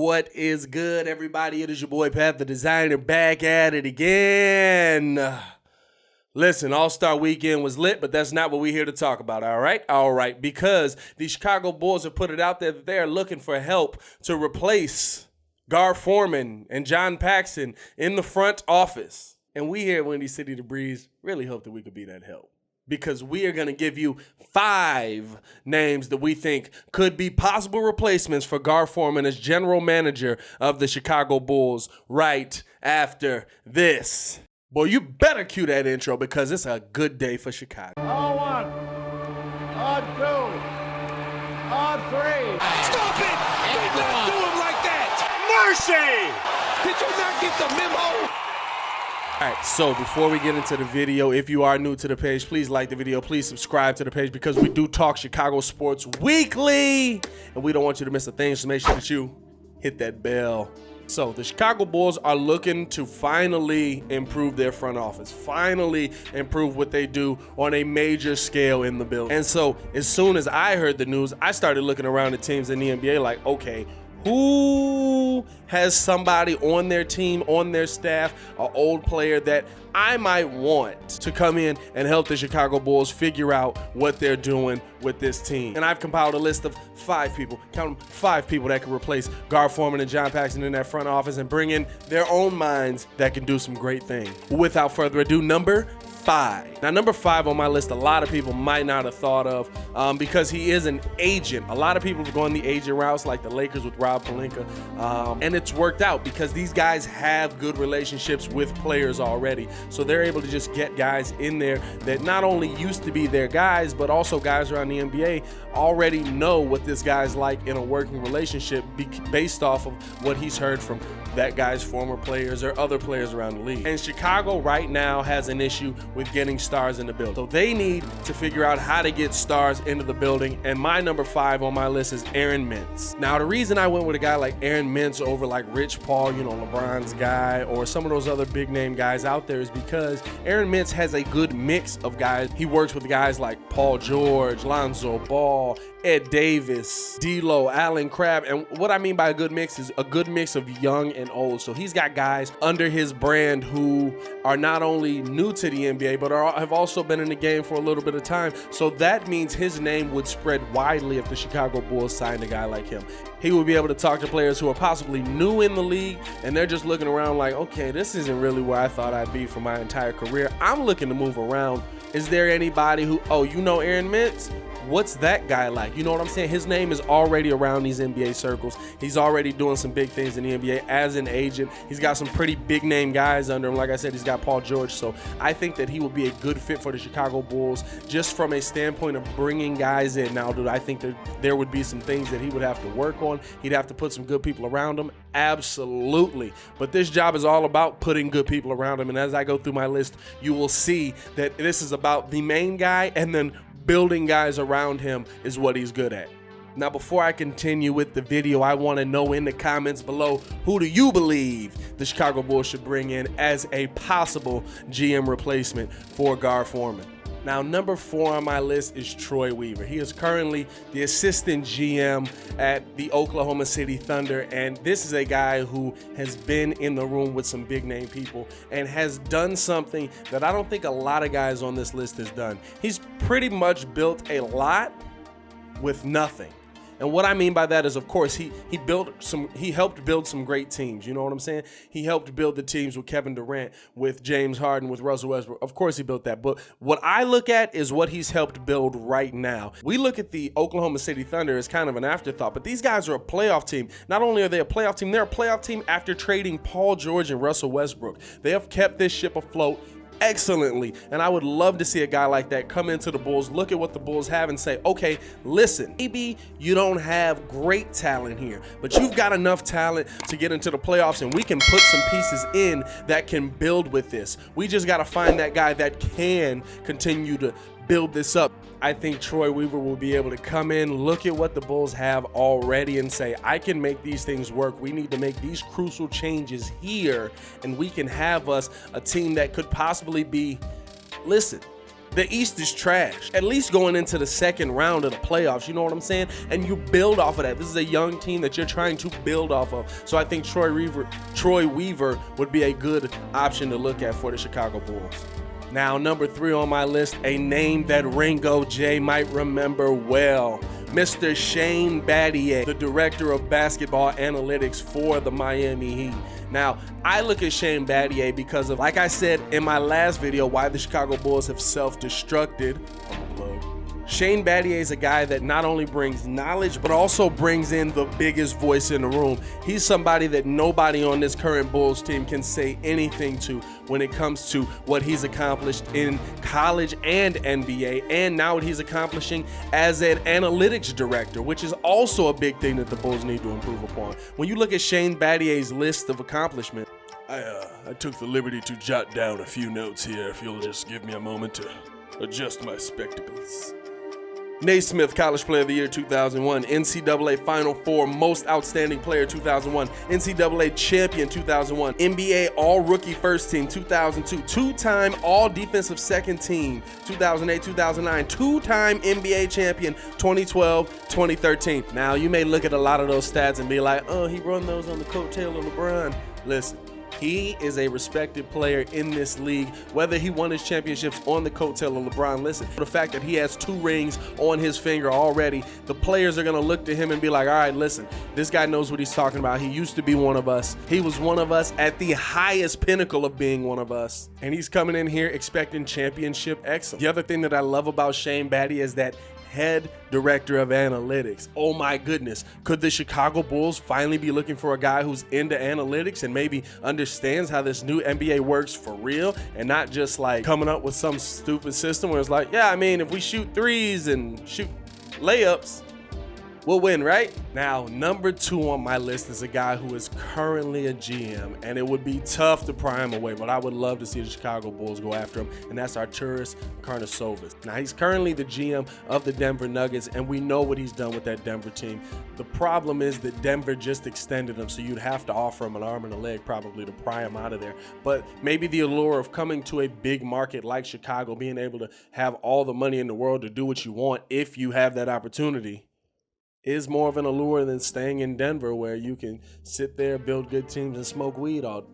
What is good, everybody? It is your boy Pat the Designer back at it again. Listen, All-Star Weekend was lit, but that's not what we're here to talk about, all right? All right, because the Chicago Bulls have put it out there that they're looking for help to replace Gar Forman and John Paxson in the front office. And we here at Windy City The Breeze really hope that we could be that help, because we are going to give you 5 names that we think could be possible replacements for Gar Forman as general manager of the Chicago Bulls right after this. Boy, you better cue that intro because it's a good day for Chicago. On 1, on 2, on 3. Stop it! Did not do him like that! Mercy! Did you not get the memo? All right, so before we get into the video, if you are new to the page, please like the video, please subscribe to the page, because we do talk Chicago sports weekly, and we don't want you to miss a thing, so make sure that you hit that bell. So the Chicago Bulls are looking to finally improve their front office, finally improve what they do on a major scale in the building. And so as soon as I heard the news, I started looking around at teams in the NBA like, okay, who has somebody on their team, on their staff, an old player that I might want to come in and help the Chicago Bulls figure out what they're doing with this team. And I've compiled a list of 5 people, count them, 5 people that can replace Gar Forman and John Paxson in that front office and bring in their own minds that can do some great things. Without further ado, number 5. Now, number 5 on my list, a lot of people might not have thought of because he is an agent. A lot of people have gone the agent routes, like the Lakers with Rob Pelinka, and it's worked out because these guys have good relationships with players already. So they're able to just get guys in there that not only used to be their guys, but also guys around the NBA already know what this guy's like in a working relationship based off of what he's heard from that guy's former players or other players around the league. And Chicago right now has an issue with getting stars in the building. So they need to figure out how to get stars into the building. And my number 5 on my list is Aaron Mintz. Now, the reason I went with a guy like Aaron Mintz over like Rich Paul, you know, LeBron's guy, or some of those other big name guys out there is because Aaron Mintz has a good mix of guys. He works with guys like Paul George, Lonzo Ball, Ed Davis, D'Lo, Allen Crabbe. And what I mean by a good mix is a good mix of young and old. So he's got guys under his brand who are not only new to the NBA, but have also been in the game for a little bit of time. So that means his name would spread widely if the Chicago Bulls signed a guy like him. He would be able to talk to players who are possibly new in the league, and they're just looking around like, okay, this isn't really where I thought I'd be for my entire career. I'm looking to move around. Is there anybody who, oh, you know Aaron Mintz? What's that guy like? You know what I'm saying? His name is already around these NBA circles. He's already doing some big things in the NBA as an agent. He's got some pretty big name guys under him. Like I said, he's got Paul George. So I think that he would be a good fit for the Chicago Bulls just from a standpoint of bringing guys in. Now, do I think that there would be some things that he would have to work on? He'd have to put some good people around him. Absolutely. But this job is all about putting good people around him. And as I go through my list, you will see that this is about the main guy, and then building guys around him is what he's good at. Now, before I continue with the video, I want to know in the comments below, who do you believe the Chicago Bulls should bring in as a possible GM replacement for Gar Forman? Now, number 4 on my list is Troy Weaver. He is currently the assistant GM at the Oklahoma City Thunder, and this is a guy who has been in the room with some big name people and has done something that I don't think a lot of guys on this list has done. He's pretty much built a lot with nothing. And what I mean by that is, of course, he helped build some great teams. You know what I'm saying? He helped build the teams with Kevin Durant, with James Harden, with Russell Westbrook. Of course, he built that. But what I look at is what he's helped build right now. We look at the Oklahoma City Thunder as kind of an afterthought, but these guys are a playoff team. Not only are they a playoff team, they're a playoff team after trading Paul George and Russell Westbrook. They have kept this ship afloat excellently, and I would love to see a guy like that come into the Bulls, look at what the Bulls have and say, okay, listen, maybe you don't have great talent here, but you've got enough talent to get into the playoffs, and we can put some pieces in that can build with this. We just got to find that guy that can continue to build this up. I think Troy Weaver will be able to come in, look at what the Bulls have already and say, I can make these things work. We need to make these crucial changes here, and we can have us a team that could possibly be, listen, The East is trash, at least going into the second round of the playoffs, you know what I'm saying? And you build off of that. This is a young team that you're trying to build off of. So I think Troy Weaver would be a good option to look at for the Chicago Bulls. Now, number 3 on my list, a name that Ringo J might remember well. Mr. Shane Battier, the director of basketball analytics for the Miami Heat. Now, I look at Shane Battier because of, like I said in my last video, why the Chicago Bulls have self-destructed. Shane Battier is a guy that not only brings knowledge, but also brings in the biggest voice in the room. He's somebody that nobody on this current Bulls team can say anything to when it comes to what he's accomplished in college and NBA, and now what he's accomplishing as an analytics director, which is also a big thing that the Bulls need to improve upon. When you look at Shane Battier's list of accomplishments, I took the liberty to jot down a few notes here, if you'll just give me a moment to adjust my spectacles. Naismith College Player of the Year 2001, NCAA Final Four Most Outstanding Player 2001, NCAA Champion 2001, NBA All-Rookie First Team 2002, two-time All-Defensive Second Team 2008-2009, two-time NBA Champion 2012-2013. Now, you may look at a lot of those stats and be like, oh, he run those on the coattail of LeBron. Listen. He is a respected player in this league, whether he won his championships on the coattail of LeBron. Listen, the fact that he has 2 rings on his finger already, the players are going to look to him and be like, all right, listen, this guy knows what he's talking about. He used to be one of us. He was one of us at the highest pinnacle of being one of us. And he's coming in here expecting championship excellence. The other thing that I love about Shane Battier is that head director of analytics. Oh my goodness. Could the Chicago Bulls finally be looking for a guy who's into analytics and maybe understands how this new NBA works for real and not just like coming up with some stupid system where it's like, yeah, I mean, if we shoot threes and shoot layups, we'll win, right? Now, number 2 on my list is a guy who is currently a GM, and it would be tough to pry him away, but I would love to see the Chicago Bulls go after him, and that's Arturas Karnisovas. Now, he's currently the GM of the Denver Nuggets, and we know what he's done with that Denver team. The problem is that Denver just extended him, so you'd have to offer him an arm and a leg probably to pry him out of there. But maybe the allure of coming to a big market like Chicago, being able to have all the money in the world to do what you want if you have that opportunity, is more of an allure than staying in Denver where you can sit there, build good teams, and smoke weed all.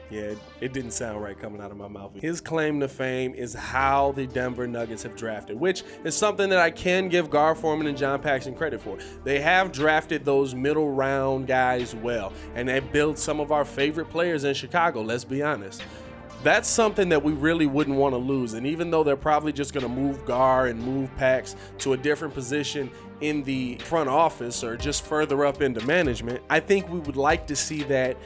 Yeah, it didn't sound right coming out of my mouth. His claim to fame is how the Denver Nuggets have drafted, which is something that I can give Gar Forman and John Paxson credit for. They have drafted those middle round guys well, and they built some of our favorite players in Chicago, let's be honest. That's something that we really wouldn't want to lose. And even though they're probably just going to move Gar and move Pax to a different position in the front office or just further up into management, I think we would like to see that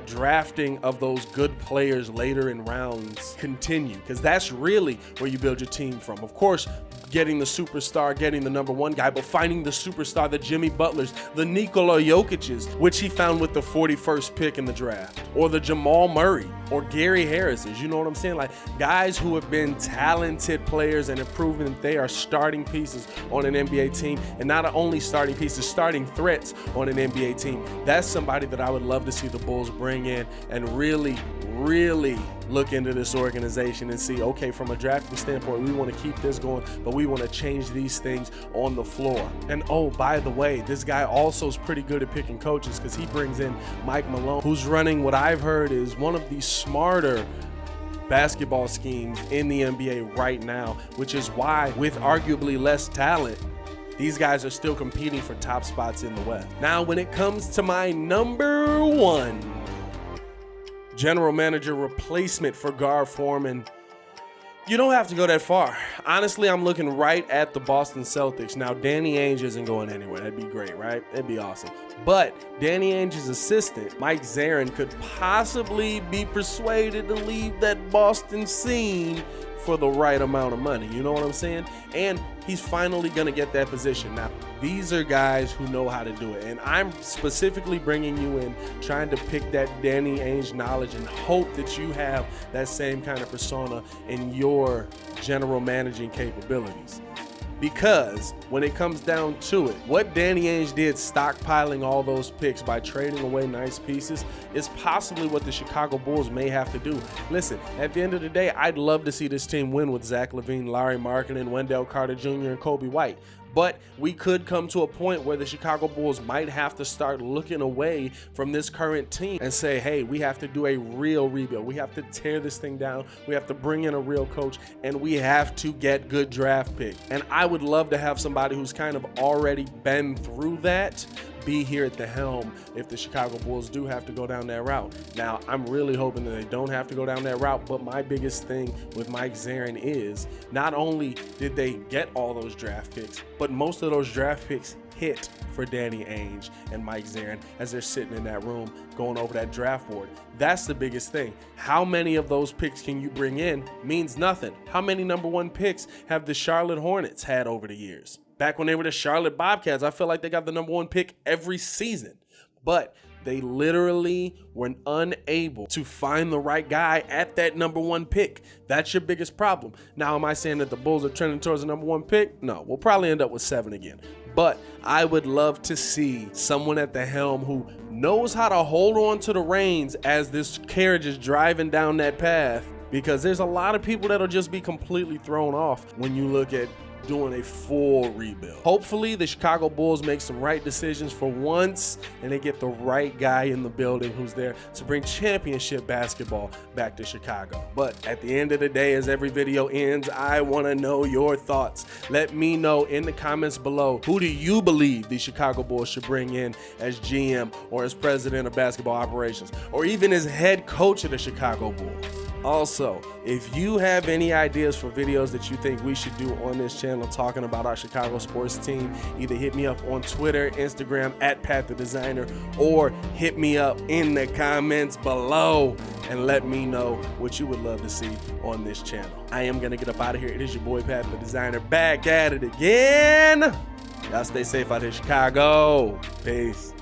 drafting of those good players later in rounds continue, because that's really where you build your team from. Of course, getting the superstar, getting the number 1 guy, but finding the superstar, the Jimmy Butlers, the Nikola Jokic's, which he found with the 41st pick in the draft, or the Jamal Murray, or Gary Harris's, you know what I'm saying? Like guys who have been talented players and have proven that they are starting pieces on an NBA team, and not only starting pieces, starting threats on an NBA team. That's somebody that I would love to see the Bulls bring in and really look into this organization and see, okay, from a drafting standpoint, we want to keep this going, but we want to change these things on the floor. And oh, by the way, this guy also is pretty good at picking coaches, because he brings in Mike Malone, who's running what I've heard is one of the smarter basketball schemes in the NBA right now, which is why, with arguably less talent, these guys are still competing for top spots in the West. Now, when it comes to my number 1 general manager replacement for Gar Forman, you don't have to go that far. Honestly, I'm looking right at the Boston Celtics. Now, Danny Ainge isn't going anywhere. That'd be great, right? That'd be awesome. But Danny Ainge's assistant, Mike Zarin, could possibly be persuaded to leave that Boston scene for the right amount of money. You know what I'm saying? And he's finally going to get that position. Now, these are guys who know how to do it. And I'm specifically bringing you in, trying to pick that Danny Ainge knowledge and hope that you have that same kind of persona in your general managing capabilities. Because when it comes down to it, what Danny Ainge did stockpiling all those picks by trading away nice pieces is possibly what the Chicago Bulls may have to do. Listen, at the end of the day, I'd love to see this team win with Zach LaVine, Larry Markkinen, Wendell Carter Jr., and Kobe White. But we could come to a point where the Chicago Bulls might have to start looking away from this current team and say, hey, we have to do a real rebuild. We have to tear this thing down. We have to bring in a real coach, and we have to get good draft picks. And I would love to have somebody who's kind of already been through that be here at the helm if the Chicago Bulls do have to go down that route. Now, I'm really hoping that they don't have to go down that route, but my biggest thing with Mike Zarin is not only did they get all those draft picks, but most of those draft picks hit for Danny Ainge and Mike Zarin as they're sitting in that room going over that draft board. That's the biggest thing. How many of those picks can you bring in means nothing. How many number one picks have the Charlotte Hornets had over the years? Back when they were the Charlotte Bobcats, I feel like they got the number one pick every season. But they literally were unable to find the right guy at that number one pick. That's your biggest problem. Now, am I saying that the Bulls are trending towards the number one pick? No, we'll probably end up with 7 again. But I would love to see someone at the helm who knows how to hold on to the reins as this carriage is driving down that path, because there's a lot of people that'll just be completely thrown off when you look at doing a full rebuild. Hopefully the Chicago Bulls make some right decisions for once and they get the right guy in the building who's there to bring championship basketball back to Chicago. But at the end of the day, as every video ends, I want to know your thoughts. Let me know in the comments below, who do you believe the Chicago Bulls should bring in as GM or as president of basketball operations or even as head coach of the Chicago Bulls? Also, if you have any ideas for videos that you think we should do on this channel talking about our Chicago sports team, either hit me up on Twitter, Instagram @PatTheDesigner, or hit me up in the comments below and let me know what you would love to see on this channel. I am going to get up out of here. It is your boy, Pat the Designer, back at it again. Y'all stay safe out here, Chicago. Peace.